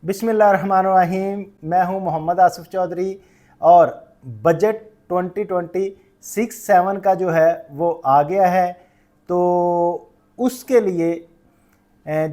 बिस्मिल्लाहिर्रहमानिर्रहीम। मैं हूं मोहम्मद आसिफ चौधरी और बजट 2026-7 का जो है वो आ गया है। तो उसके लिए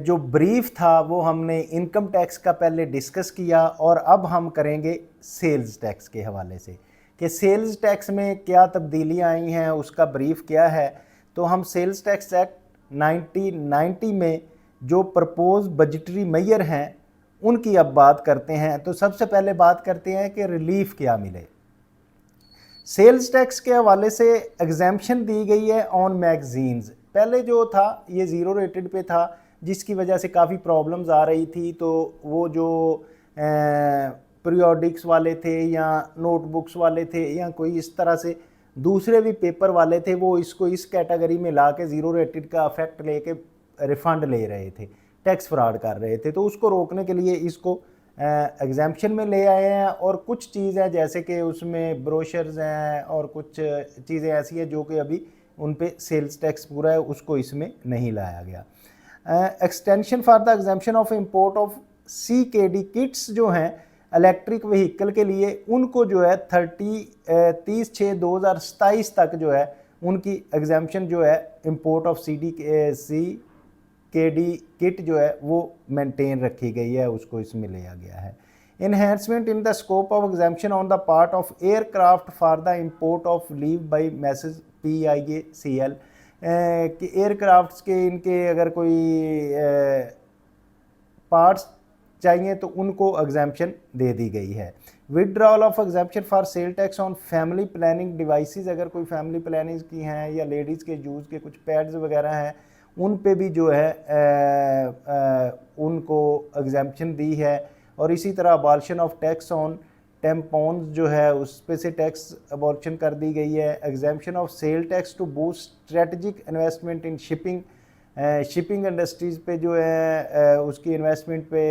जो ब्रीफ था वो हमने इनकम टैक्स का पहले डिस्कस किया और अब हम करेंगे सेल्स टैक्स के हवाले से कि सेल्स टैक्स में क्या तब्दीलियां आई हैं, उसका ब्रीफ क्या है। तो हम सेल्स टैक्स एक्ट 1990 में जो प्रपोज बजटरी मेजर हैं उनकी अब बात करते हैं। तो सबसे पहले बात करते हैं कि रिलीफ क्या मिले। सेल्स टैक्स के हवाले से एग्जाम्पशन दी गई है ऑन मैगजीन्स। पहले जो था ये ज़ीरो रेटेड पे था, जिसकी वजह से काफ़ी प्रॉब्लम्स आ रही थी। तो वो जो पीरियोडिक्स वाले थे या नोटबुक्स वाले थे या कोई इस तरह से दूसरे भी पेपर वाले थे, वो इसको इस कैटेगरी में ला के ज़ीरो रेटेड का अफेक्ट लेके रिफ़ंड ले रहे थे, टैक्स फ्रॉड कर रहे थे। तो उसको रोकने के लिए इसको एग्जाम्पशन में ले आए हैं। और कुछ चीज़ है जैसे कि उसमें ब्रोशर्स हैं और कुछ चीज़ें ऐसी हैं जो कि अभी उन पे सेल्स टैक्स पूरा है, उसको इसमें नहीं लाया गया। Extension for the exemption of import of CKD kits जो हैं इलेक्ट्रिक व्हीकल के लिए, उनको जो है 30/6/2027 तक जो है उनकी एग्जाम्पशन जो है इंपोर्ट ऑफ CKD किट जो है वो मेंटेन रखी गई है, उसको इसमें लिया गया है। Enhancement in the scope of exemption on the part of aircraft for the import of leave by message PIACL कि एयरक्राफ्ट्स के इनके अगर कोई पार्ट्स चाहिए तो उनको एग्जाम्पशन दे दी गई है। Withdrawal of exemption for sale tax on family planning devices, अगर कोई फैमिली प्लानिंग की हैं या लेडीज़ के यूज़ के कुछ पैड्स वगैरह हैं उन पे भी जो है उनको एग्जाम्पशन दी है। और इसी तरह अबॉर्शन ऑफ टैक्स ऑन टेम्पोन्स जो है उस पे से टैक्स अबॉर्शन कर दी गई है। Exemption of sale tax to boost strategic investment in shipping, shipping industries पे जो है उसकी इन्वेस्टमेंट पे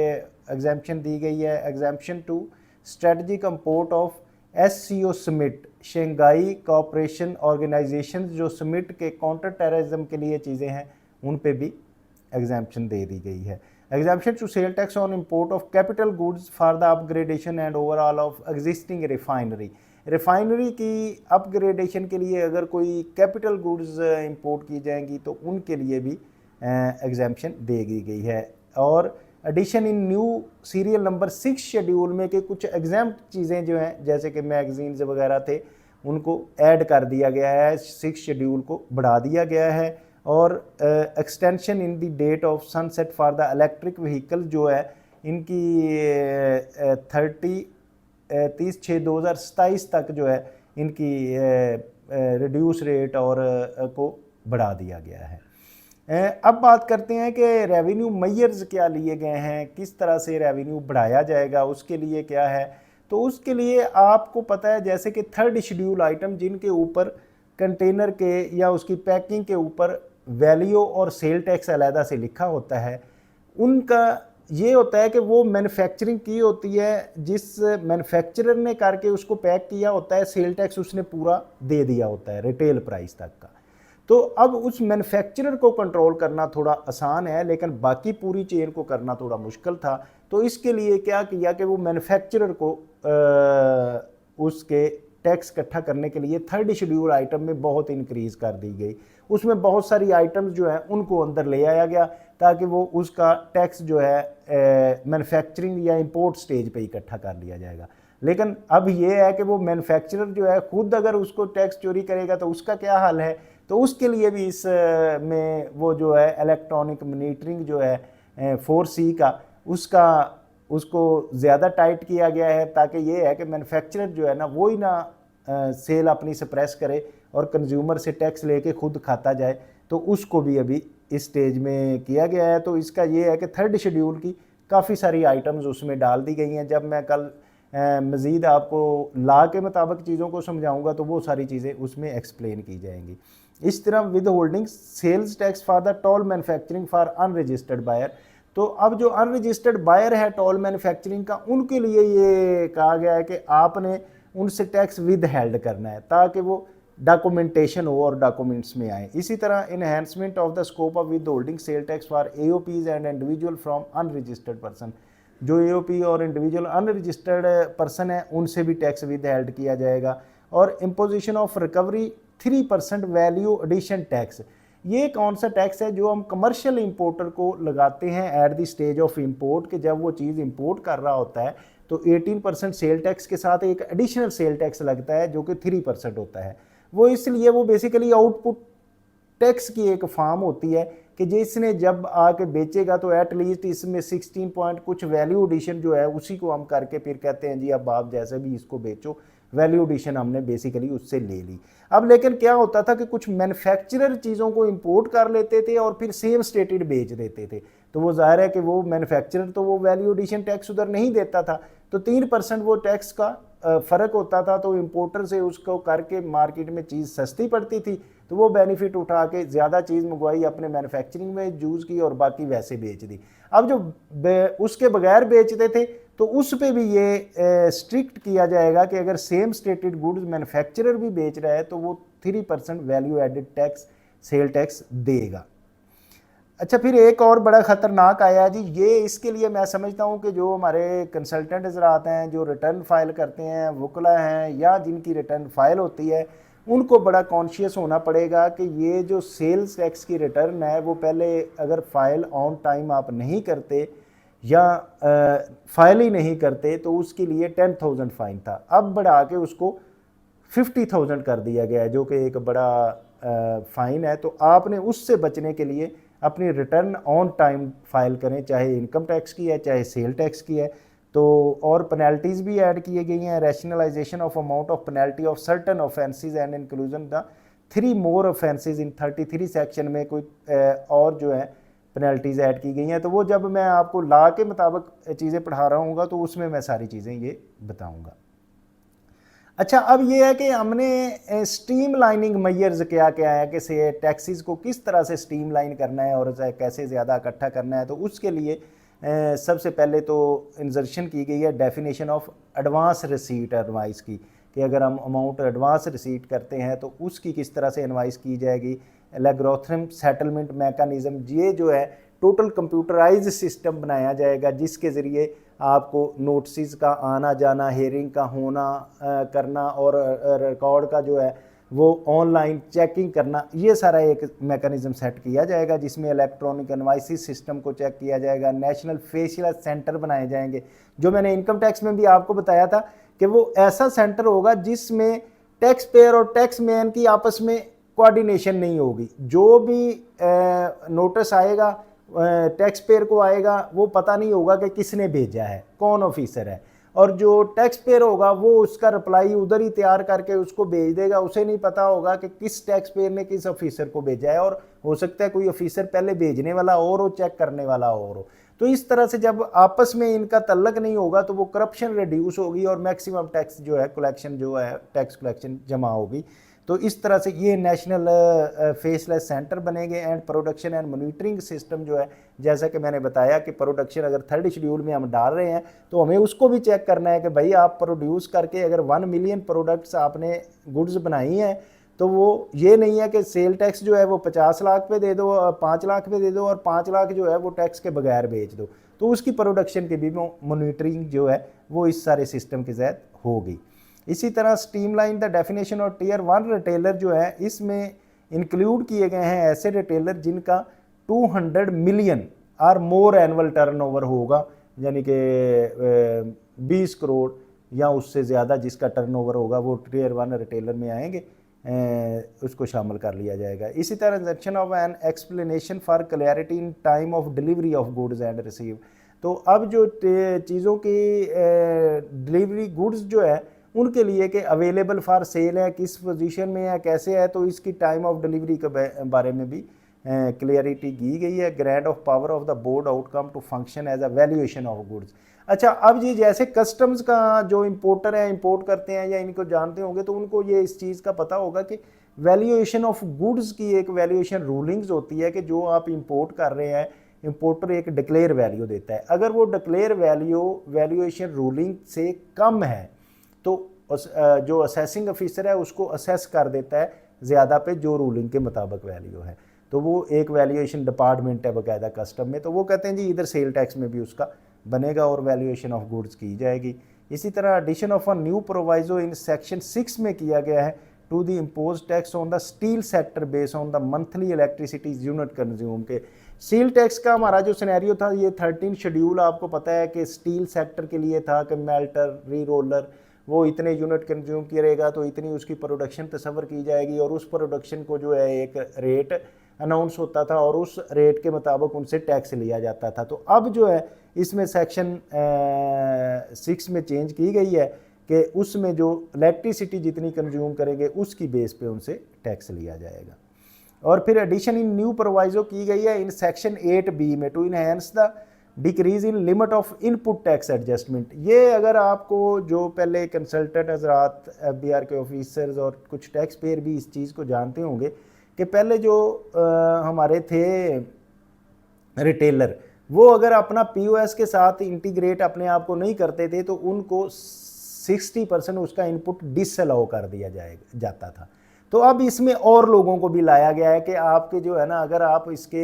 एग्जाम्पशन दी गई है। Exemption to strategic import of SCO summit, Shanghai cooperation organization जो समिट के काउंटर टेररिज्म के लिए चीज़ें हैं उन पे भी एग्जाम्पशन दे दी गई है। Exemption to sale tax on import of capital goods for the upgradation and overall of existing refinery, refinery की अपग्रेडेशन के लिए अगर कोई कैपिटल गुड्स इंपोर्ट की जाएंगी तो उनके लिए भी एग्जाम्पशन दे दी गई है। और addition in new serial number 6 schedule में के कुछ एग्जाम्प्ट चीज़ें जो हैं जैसे कि मैगजीन्स वगैरह थे उनको ऐड कर दिया गया है, 6 शेड्यूल को बढ़ा दिया गया है। और extension in the date of sunset for the electric vehicle जो है इनकी 30/6/2027 तक जो है इनकी रिड्यूस रेट और को बढ़ा दिया गया है। अब बात करते हैं कि रेवेन्यू मेजर्स क्या लिए गए हैं, किस तरह से रेवेन्यू बढ़ाया जाएगा, उसके लिए क्या है। तो उसके लिए आपको पता है जैसे कि 3rd शेड्यूल आइटम जिनके ऊपर कंटेनर के या उसकी पैकिंग के ऊपर वैल्यू और सेल टैक्स अलहदा से लिखा होता है, उनका ये होता है कि वो मैन्युफैक्चरिंग की होती है, जिस मैन्युफैक्चरर ने करके उसको पैक किया होता है, सेल टैक्स उसने पूरा दे दिया होता है रिटेल प्राइस तक का। तो अब उस मैन्युफैक्चरर को कंट्रोल करना थोड़ा आसान है, लेकिन बाकी पूरी चेन को करना थोड़ा मुश्किल था। तो इसके लिए क्या किया कि वो मैन्युफैक्चरर को उसके टैक्स इकट्ठा करने के लिए 3rd शेड्यूल आइटम में बहुत इंक्रीज़ कर दी गई। उसमें बहुत सारी आइटम्स जो हैं उनको अंदर ले आया गया ताकि वो उसका टैक्स जो है मैन्युफैक्चरिंग या इंपोर्ट स्टेज पे इकट्ठा कर लिया जाएगा। लेकिन अब ये है कि वो मैन्युफैक्चरर जो है खुद अगर उसको टैक्स चोरी करेगा तो उसका क्या हाल है। तो उसके लिए भी इस में वो जो है इलेक्ट्रॉनिक मॉनिटरिंग जो है 4C का उसको ज़्यादा टाइट किया गया है ताकि ये है कि मैन्युफैक्चरर जो है ना वो ही ना सेल अपनी सप्रेस करे और कंज्यूमर से टैक्स लेके खुद खाता जाए। तो उसको भी अभी इस स्टेज में किया गया है। तो इसका ये है कि 3rd शेड्यूल की काफ़ी सारी आइटम्स उसमें डाल दी गई हैं। जब मैं कल मज़ीद आपको लॉ के मुताबिक चीज़ों को समझाऊंगा तो वो सारी चीज़ें उसमें एक्सप्लेन की जाएंगी। इस तरह withholding sales tax for the toll manufacturing for unregistered buyer, तो अब जो अनरजिस्टर्ड बायर है टॉल मैन्युफैक्चरिंग का उनके लिए ये कहा गया है कि आपने उनसे टैक्स विद हेल्ड करना है ताकि वो डॉक्यूमेंटेशन हो और डॉक्यूमेंट्स में आए। इसी तरह enhancement of the scope of withholding sale tax for AOPs and individual from unregistered person, जो एओपी और इंडिविजुअल अनरजिस्टर्ड पर्सन है उनसे भी टैक्स विद हेल्ड किया जाएगा। और imposition of recovery 3% value addition tax, ये कौन सा टैक्स है जो हम कमर्शियल इंपोर्टर को लगाते हैं at the stage of import, कि जब वो चीज़ इंपोर्ट कर रहा होता है तो 18% सेल टैक्स के साथ एक एडिशनल सेल टैक्स लगता है जो कि 3% होता है। वो इसलिए वो बेसिकली आउटपुट टैक्स की एक फॉर्म होती है कि जिसने जब आके बेचेगा तो एट लीस्ट इसमें 16 पॉइंट कुछ वैल्यू एडिशन जो है उसी को हम करके फिर कहते हैं जी अब आप जैसे भी इसको बेचो, वैल्यू एडिशन हमने बेसिकली उससे ले ली। अब लेकिन क्या होता था कि कुछ मैन्युफैक्चरर चीज़ों को इंपोर्ट कर लेते थे और फिर सेम स्टेटेड बेच देते थे, तो वो जाहिर है कि वो मैन्युफैक्चरर तो वो वैल्यू एडिशन टैक्स उधर नहीं देता था, तो 3% वो टैक्स का फ़र्क होता था, तो इंपोर्टर से उसको करके मार्केट में चीज़ सस्ती पड़ती थी, तो वो बेनिफिट उठा के ज़्यादा चीज़ मंगवाई, अपने मैन्युफैक्चरिंग में यूज़ की और बाकी वैसे बेच दी। अब जो उसके बगैर बेचते थे तो उस पे भी ये स्ट्रिक्ट किया जाएगा कि अगर सेम स्टेटेड गुड्स मैन्युफैक्चरर भी बेच रहा है तो वो 3% value added tax sale tax देगा। अच्छा, फिर एक और बड़ा ख़तरनाक आया जी, ये इसके लिए मैं समझता हूँ कि जो हमारे कंसल्टेंट हज़रात हैं जो रिटर्न फाइल करते हैं, वकला हैं या जिनकी रिटर्न फाइल होती है, उनको बड़ा कॉन्शियस होना पड़ेगा कि ये जो सेल्स टैक्स की रिटर्न है वो पहले अगर फाइल ऑन टाइम आप नहीं करते या फाइल ही नहीं करते तो उसके लिए 10,000 फ़ाइन था, अब बढ़ा के उसको 50,000 कर दिया गया है जो कि एक बड़ा फ़ाइन है। तो आपने उससे बचने के लिए अपनी रिटर्न ऑन टाइम फाइल करें, चाहे इनकम टैक्स की है चाहे सेल टैक्स की है। तो और पेनल्टीज़ भी ऐड किए गई हैं, rationalization of amount of penalty of certain offences and inclusion the 3 more offences in 33 section में कोई और जो है पेनल्टीज़ ऐड की गई हैं। तो वो जब मैं आपको लॉ के मुताबिक चीज़ें पढ़ा रहा हूँगा तो उसमें मैं सारी चीज़ें ये बताऊँगा। अच्छा, अब ये है कि हमने स्ट्रीम लाइनिंग मैयर्स क्या क्या है कि से टैक्सेस को किस तरह से स्ट्रीम लाइन करना है और कैसे ज़्यादा इकट्ठा करना है। तो उसके लिए सबसे पहले तो इंजर्शन की गई है definition of advance receipt advice की, कि अगर हम अमाउंट एडवांस रिसीट करते हैं तो उसकी किस तरह से एडवाइस की जाएगी। लैग्रोथम सेटलमेंट मैकेनिज़्म, ये जो है टोटल कंप्यूटराइज सिस्टम बनाया जाएगा जिसके ज़रिए आपको नोटिस का आना जाना, हेयरिंग का होना करना और रिकॉर्ड का जो है वो ऑनलाइन चेकिंग करना, ये सारा एक मैकेनिज़्म सेट किया जाएगा जिसमें इलेक्ट्रॉनिक इनवाइसिस सिस्टम को चेक किया जाएगा। नेशनल फेशियल सेंटर बनाए जाएंगे, जो मैंने इनकम टैक्स में भी आपको बताया था कि वो ऐसा सेंटर होगा जिसमें टैक्स पेयर और टैक्स मैन की आपस में कोऑर्डिनेशन नहीं होगी। जो भी नोटिस आएगा टैक्स पेयर को आएगा, वो पता नहीं होगा कि किसने भेजा है, कौन ऑफिसर है, और जो टैक्स पेयर होगा वो उसका रिप्लाई उधर ही तैयार करके उसको भेज देगा, उसे नहीं पता होगा कि किस टैक्स पेयर ने किस ऑफिसर को भेजा है, और हो सकता है कोई ऑफिसर पहले भेजने वाला और हो, चेक करने वाला और हो। तो इस तरह से जब आपस में इनका तल्लक नहीं होगा तो वो करप्शन रिड्यूस होगी और मैक्सिमम टैक्स जो है कलेक्शन जो है टैक्स कलेक्शन जमा होगी। तो इस तरह से ये नेशनल फेसलेस सेंटर बनेंगे। And production and monitoring system जो है, जैसा कि मैंने बताया कि प्रोडक्शन अगर 3rd शेड्यूल में हम डाल रहे हैं तो हमें उसको भी चेक करना है कि भाई आप प्रोड्यूस करके अगर 1 मिलियन प्रोडक्ट्स आपने गुड्स बनाई हैं तो वो ये नहीं है कि सेल टैक्स जो है वो 50 लाख पे दे दो, 5 लाख पे दे दो और 5 लाख जो है वो टैक्स के बगैर बेच दो। तो उसकी प्रोडक्शन की भी मॉनिटरिंग जो है वो इस सारे सिस्टम के तहत होगी। इसी तरह स्ट्रीमलाइन द डेफिनेशन और टियर 1 रिटेलर जो है, इसमें इंक्लूड किए गए हैं ऐसे रिटेलर जिनका 200 मिलियन और मोर एनुअल टर्नओवर होगा, यानी कि 20 करोड़ या उससे ज़्यादा जिसका टर्नओवर होगा वो टियर 1 रिटेलर में आएंगे, उसको शामिल कर लिया जाएगा। इसी तरह injection of an explanation for clarity in time of delivery of goods and receive. तो अब जो चीज़ों की डिलीवरी गुड्स जो है उनके लिए कि अवेलेबल फॉर सेल है, किस पोजीशन में है, कैसे है, तो इसकी टाइम ऑफ डिलीवरी के बारे में भी क्लियरिटी की गई है। Grant of power of the board outcome to function as a valuation of goods. अच्छा, अब ये जैसे कस्टम्स का जो इंपोर्टर है इंपोर्ट करते हैं या इनको जानते होंगे तो उनको ये इस चीज़ का पता होगा कि वैल्यूएशन ऑफ गुड्स की एक वैल्यूएशन रूलिंग्स होती है कि जो आप इंपोर्ट कर रहे हैं इंपोर्टर एक डिक्लेयर वैल्यू देता है। अगर वो डिक्लेयर वैल्यूएशन रूलिंग से कम है तो जो असेसिंग ऑफिसर है उसको असेस कर देता है ज़्यादा पे जो रूलिंग के मुताबिक वैल्यू है। तो वो एक वैल्यूएशन डिपार्टमेंट है बाकायदा कस्टम में, तो वो कहते हैं जी इधर सेल टैक्स में भी उसका बनेगा और वैल्यूएशन ऑफ गुड्स की जाएगी। इसी तरह addition of a new proviso in section 6 में किया गया है to the impose tax on the steel sector base on the monthly electricity unit consume के। स्टील टैक्स का हमारा जो सिनेरियो था ये 13 शेड्यूल आपको पता है कि स्टील सेक्टर के लिए था कि मेल्टर री रोलर वो इतने यूनिट कंज्यूम करेगा तो इतनी उसकी प्रोडक्शन तस्वर की जाएगी और उस प्रोडक्शन को जो है एक रेट अनाउंस होता था और उस रेट के मुताबिक उनसे टैक्स लिया जाता था। तो अब जो है इसमें सेक्शन 6 में चेंज की गई है कि उसमें जो इलेक्ट्रिसिटी जितनी कंज्यूम करेंगे उसकी बेस पे उनसे टैक्स लिया जाएगा। और फिर एडिशन इन न्यू प्रोवाइजो की गई है इन सेक्शन 8B में to enhance the decrease in limit of input tax adjustment. ये अगर आपको जो पहले कंसल्टेंट हजरात FBR के ऑफिसर्स और कुछ टैक्स पेयर भी इस चीज़ को जानते होंगे कि पहले जो हमारे थे रिटेलर वो अगर अपना POS के साथ इंटीग्रेट अपने आप को नहीं करते थे तो उनको 60% उसका इनपुट डिसअलाउ कर दिया जाता था। तो अब इसमें और लोगों को भी लाया गया है कि आपके जो है ना अगर आप इसके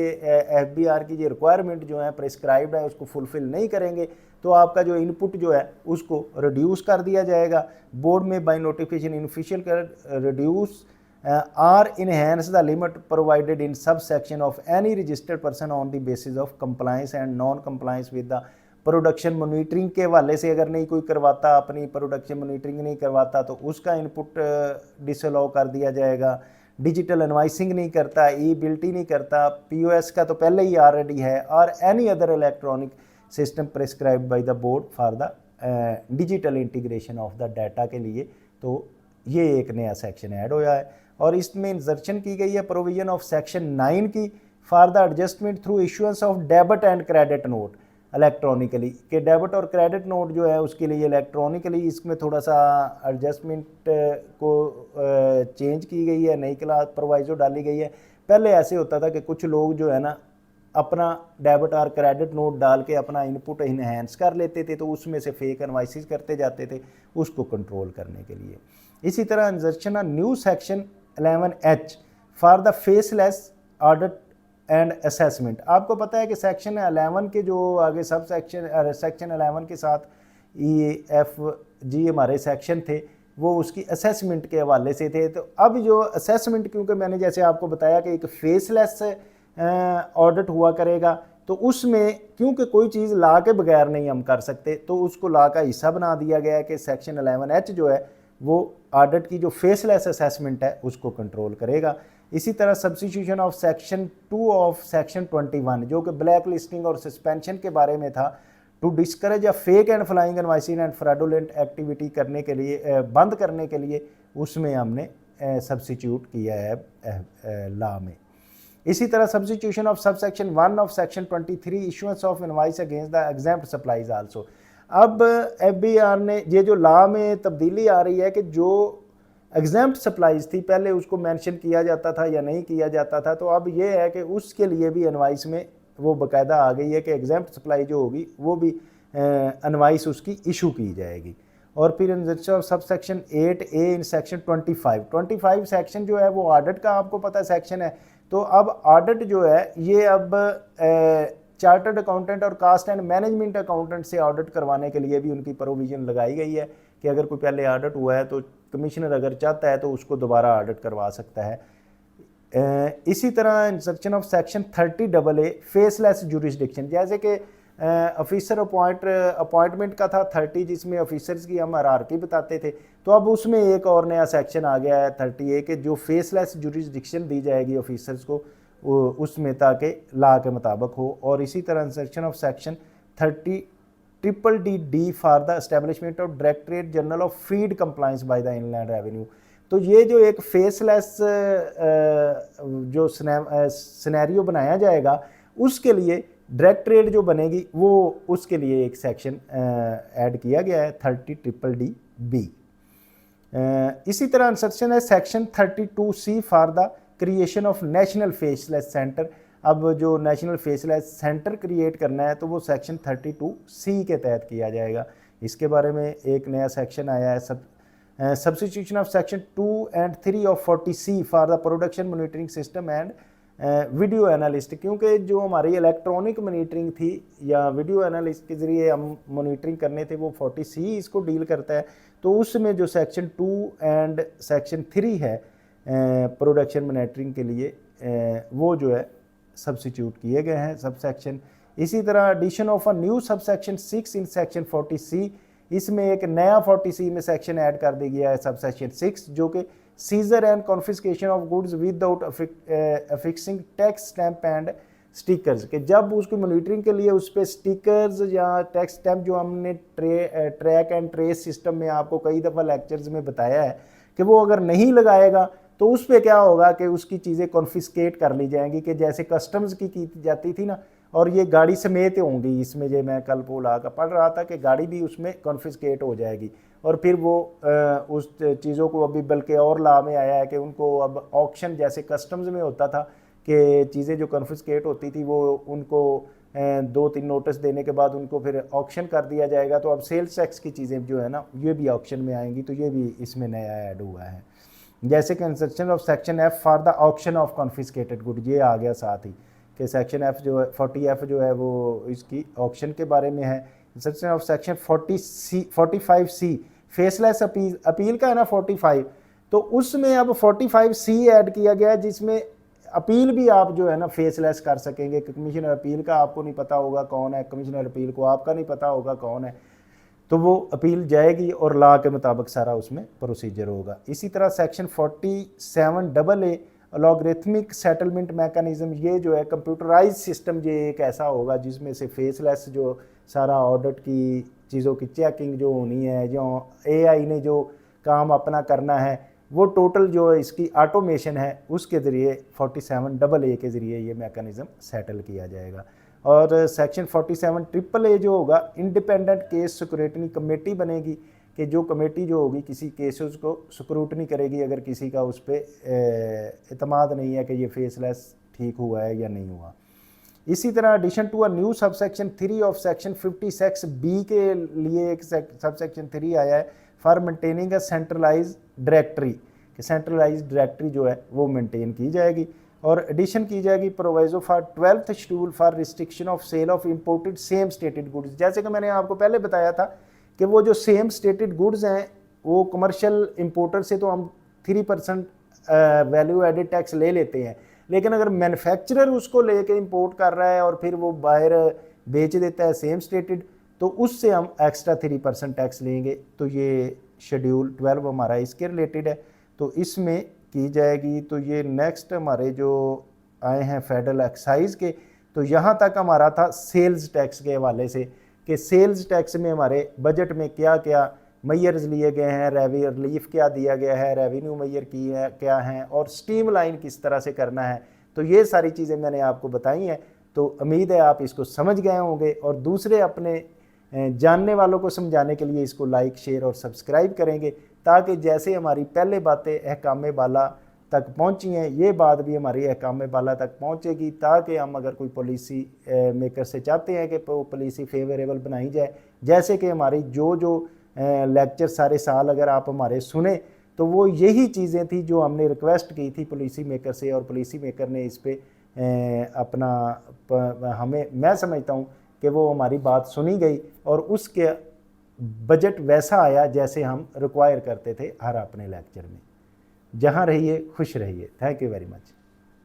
FBR की जो रिक्वायरमेंट जो है प्रिस्क्राइब्ड है उसको फुलफिल नहीं करेंगे तो आपका जो इनपुट जो है उसको रिड्यूस कर दिया जाएगा। बोर्ड में बाय नोटिफिकेशन इनिशियल कर reduce or enhance the limit provided in subsection of any registered person on the basis of compliance and non-compliance with the production monitoring के हवाले से अगर नहीं कोई करवाता अपनी प्रोडक्शन मॉनिटरिंग नहीं करवाता तो उसका इनपुट डिसअलाउ कर दिया जाएगा। डिजिटल इनवाइसिंग नहीं करता, ई बिल्टी नहीं करता, POS का तो पहले ही ऑलरेडी है, और any other electronic system prescribed by the board for the digital integration of the data के लिए। तो ये एक नया सेक्शन ऐड होया है और इसमें इंसर्शन की गई है प्रोविजन ऑफ सेक्शन 9 की for the adjustment through issuance of debit and credit note electronically के डेबिट और क्रेडिट नोट जो है उसके लिए इलेक्ट्रॉनिकली इसमें थोड़ा सा एडजस्टमेंट को चेंज की गई है, नई क्लास प्रोवाइजो डाली गई है। पहले ऐसे होता था कि कुछ लोग जो है ना अपना डेबिट और क्रेडिट नोट डाल के अपना इनपुट इनहेंस कर लेते थे तो उसमें से फेक इनवाइसेस करते जाते थे, उसको कंट्रोल करने के लिए। इसी तरह insertion of new section 11H for the faceless audit and assessment. आपको पता है कि सेक्शन 11 के जो आगे सब सेक्शन 11 के साथ EFG हमारे सेक्शन थे वो उसकी असेसमेंट के हवाले से थे। तो अब जो असेसमेंट, क्योंकि मैंने जैसे आपको बताया कि एक फेसलेस ऑडिट हुआ करेगा तो उसमें क्योंकि कोई चीज़ ला के बगैर नहीं हम कर सकते तो उसको ला का हिस्सा बना दिया गया है कि सेक्शन 11H जो है वो ऑडिट की जो फेसलेस असेसमेंट है उसको कंट्रोल करेगा। इसी तरह substitution of section 2 of section 21 जो कि ब्लैक लिस्टिंग और सस्पेंशन के बारे में था टू डिस्करेज या fake and flying invoicing and fraudulent activity करने के लिए बंद करने के लिए उसमें हमने सब्स्टिट्यूट किया है लॉ में। इसी तरह substitution of sub section 1 of section 23 issuance of invoice against the exempt supplies also. अब FBR ने ये जो लॉ में तब्दीली आ रही है कि जो एग्जेम्प्ट सप्लाईज थी पहले उसको मेंशन किया जाता था या नहीं किया जाता था, तो अब ये है कि उसके लिए भी इनवाइस में वो बाकायदा आ गई है कि एग्जेम्प्ट सप्लाई जो होगी वो भी इनवाइस उसकी इशू की जाएगी। और फिर insertion of sub section 8A in section 25 section जो है वो ऑडिट का आपको पता है सेक्शन है। तो अब ऑडिट जो है ये अब चार्टर्ड अकाउंटेंट और कास्ट एंड मैनेजमेंट अकाउंटेंट से ऑडिट करवाने के लिए भी उनकी प्रोविजन लगाई गई है कि अगर कोई पहले ऑडिट हुआ है तो कमिश्नर अगर चाहता है तो उसको दोबारा ऑडिट करवा सकता है। इसी तरह insertion of section 30AA faceless jurisdiction, जैसे कि ऑफिसर अपॉइंटमेंट का था 30 जिसमें ऑफिसर्स की हम हायरार्की बताते थे, तो अब उसमें एक और नया सेक्शन आ गया है 30A के जो फेसलेस जुरिस्डिक्शन दी जाएगी ऑफिसर्स को उसमें ताकि लॉ के मुताबिक हो। और इसी तरह insertion of section 30DDD for the establishment of directorate general of feed compliance by the inland revenue. तो ये जो एक फेसलेस जो सिनेरियो बनाया जाएगा उसके लिए डायरेक्टरेट जो बनेगी वो उसके लिए एक सेक्शन ऐड किया गया है 30DDB। इसी तरह इंसर्शन है section 32C for the creation of national faceless centre. अब जो नेशनल फेसलेस सेंटर क्रिएट करना है तो वो सेक्शन 32C के तहत किया जाएगा। इसके बारे में एक नया सेक्शन आया है substitution of section 2 and 3 of 40C for the production monitoring system and video analyst, क्योंकि जो हमारी इलेक्ट्रॉनिक मॉनिटरिंग थी या वीडियो एनालिस्ट के ज़रिए हम मॉनिटरिंग करने थे वो 40C इसको डील करता है। तो उसमें जो सेक्शन 2 एंड सेक्शन 3 है प्रोडक्शन मॉनिटरिंग के लिए, वो जो है सब्सिट्यूट किए गए हैं सब सेक्शन। इसी तरह addition of a new sub section 6 in section 40C, इसमें एक नया 40C में सेक्शन ऐड कर दिया गया है सब सेक्शन 6, जो कि seizure and confiscation of goods without affixing tax stamp and stickers, कि जब उसकी मॉनिटरिंग के लिए उस पर स्टिकर्स या टैक्स स्टैंप, जो हमने ट्रैक एंड ट्रेस सिस्टम में आपको कई दफ़ा लेक्चर्स में बताया है कि वो अगर नहीं लगाएगा तो उस पर क्या होगा कि उसकी चीज़ें कॉन्फिस्केट कर ली जाएंगी, कि जैसे कस्टम्स की जाती थी ना, और ये गाड़ी समेत होंगी इसमें, जो मैं कल पोला का पढ़ रहा था कि गाड़ी भी उसमें कॉन्फिस्केट हो जाएगी। और फिर वो उस चीज़ों को अभी बल्कि और लॉ में आया है कि उनको अब ऑक्शन, जैसे कस्टम्स में होता था कि चीज़ें जो कॉन्फिस्केट होती थी वो उनको 2-3 नोटिस देने के बाद उनको फिर ऑक्शन कर दिया जाएगा, तो अब सेल्स टैक्स की चीज़ें जो है ना ये भी ऑक्शन में आएंगी, तो ये भी इसमें नया ऐड हुआ है। जैसे कि instruction of section F for the auction of confiscated good, ये आ गया साथ ही कि सेक्शन F जो है 40F जो है वो इसकी ऑक्शन के बारे में है। Instruction of section 45C faceless appeal का है ना 45, तो उसमें अब 45C ऐड किया गया है, जिसमें अपील भी आप जो है ना फेसलेस कर सकेंगे। कमिश्नर अपील का आपको नहीं पता होगा कौन है, कमिश्नर अपील को आपका नहीं पता होगा कौन है, तो वो अपील जाएगी और लॉ के मुताबिक सारा उसमें प्रोसीजर होगा। इसी तरह section 47AA logarithmic settlement mechanism, ये जो है कंप्यूटराइज सिस्टम, ये एक ऐसा होगा जिसमें से फेसलेस जो सारा ऑडिट की चीज़ों की चेकिंग जो होनी है, जो AI ने जो काम अपना करना है, वो टोटल जो इसकी ऑटोमेशन है उसके ज़रिए 47AA के ज़रिए ये मैकेनिज़्म सेटल किया जाएगा। और सेक्शन 47AAA जो होगा इंडिपेंडेंट केस स्क्रूटनी कमेटी बनेगी, कि जो कमेटी जो होगी किसी केसेस को स्क्रूटनी करेगी अगर किसी का उस पर एतमाद नहीं है कि ये फेसलेस ठीक हुआ है या नहीं हुआ। इसी तरह addition to a new sub section 3 of section 56B के लिए एक सब सेक्शन 3 आया है for maintaining a centralize directory, कि सेंट्रलाइज डायरेक्टरी जो है वो मेंटेन की जाएगी। और एडिशन की जाएगी proviso for 12th schedule for restriction of sale of imported same stated goods. जैसे कि मैंने आपको पहले बताया था कि वो जो सेम स्टेटेड गुड्स हैं वो कमर्शियल इंपोर्टर से तो हम 3% वैल्यू एडेड टैक्स ले लेते हैं, लेकिन अगर मैन्युफैक्चरर उसको लेके इंपोर्ट कर रहा है और फिर वो बाहर बेच देता है सेम स्टेटेड, तो उससे हम एक्स्ट्रा 3% टैक्स लेंगे। तो ये शेड्यूल 12 हमारा इसके रिलेटेड है, तो इसमें की जाएगी। तो ये नेक्स्ट हमारे जो आए हैं फेडरल एक्साइज के, तो यहाँ तक हमारा था सेल्स टैक्स के हवाले से, कि सेल्स टैक्स में हमारे बजट में क्या क्या मैयर्स लिए गए हैं, रेवेन्यू रिलीफ क्या दिया गया है, रेवेन्यू मैयर की है क्या हैं, और स्ट्रीम लाइन किस तरह से करना है। तो ये सारी चीज़ें मैंने आपको बताई हैं, तो उम्मीद है आप इसको समझ गए होंगे, और दूसरे अपने जानने वालों को समझाने के लिए इसको लाइक शेयर और सब्सक्राइब करेंगे, ताकि जैसे हमारी पहले बातें अहकाम बाला तक पहुंची हैं ये बात भी हमारी अहकाम बाला तक पहुंचेगी, ताकि हम अगर कोई पॉलिसी मेकर से चाहते हैं कि वो पॉलिसी फेवरेबल बनाई जाए, जैसे कि हमारी जो लेक्चर सारे साल अगर आप हमारे सुने, तो वो यही चीज़ें थी जो हमने रिक्वेस्ट की थी पॉलिसी मेकर से, और पॉलिसी मेकर ने इस पर अपना हमें, मैं समझता हूँ कि वो हमारी बात सुनी गई और उसके बजट वैसा आया जैसे हम रिक्वायर करते थे हर अपने लेक्चर में। जहाँ रहिए खुश रहिए। Thank you very much.